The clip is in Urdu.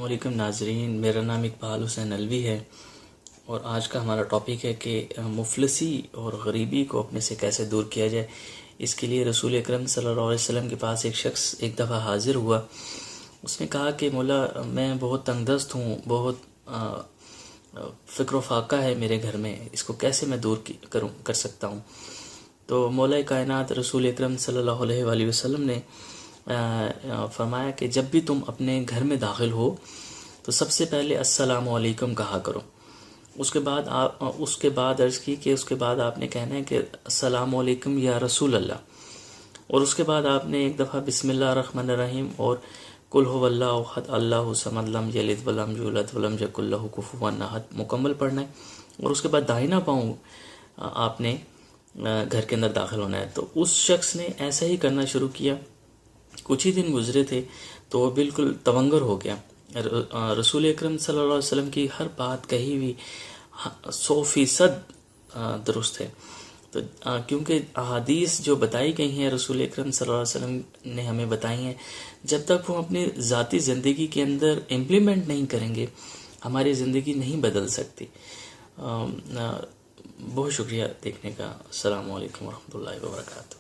علیکم ناظرین، میرا نام اقبال حسین الوی ہے اور آج کا ہمارا ٹاپک ہے کہ مفلسی اور غریبی کو اپنے سے کیسے دور کیا جائے۔ اس کے لیے رسول اکرم صلی اللہ علیہ وسلم کے پاس ایک شخص ایک دفعہ حاضر ہوا۔ اس نے کہا کہ مولا، میں بہت تنگ دست ہوں، بہت فکر و فاقہ ہے میرے گھر میں، اس کو کیسے میں دور کر سکتا ہوں۔ تو مولا کائنات رسول اکرم صلی اللہ علیہ وآلہ وسلم نے فرمایا کہ جب بھی تم اپنے گھر میں داخل ہو تو سب سے پہلے السلام علیکم کہا کرو۔ اس کے بعد عرض کی کہ اس کے بعد آپ نے کہنا ہے کہ السلام علیکم یا رسول اللہ، اور اس کے بعد آپ نے ایک دفعہ بسم اللہ الرحمن الرحیم اور قل هو اللہ احد اللہ الصمد لم یلد ولم یولد ولم یکن لہ کفوا احد مکمل پڑھنا ہے، اور اس کے بعد داہنا پاؤں آپ نے گھر کے اندر داخل ہونا ہے۔ تو اس شخص نے ایسا ہی کرنا شروع کیا۔ کچھ ہی دن گزرے تھے تو وہ بالکل تونگر ہو گیا۔ رسول اکرم صلی اللہ علیہ وسلم کی ہر بات کہی ہوئی 100% درست ہے۔ تو کیونکہ احادیث جو بتائی گئی ہیں رسول اکرم صلی اللہ علیہ وسلم نے ہمیں بتائی ہیں، جب تک ہم اپنی ذاتی زندگی کے اندر امپلیمنٹ نہیں کریں گے ہماری زندگی نہیں بدل سکتی۔ بہت شکریہ دیکھنے کا۔ السلام علیکم ورحمۃ اللہ وبرکاتہ۔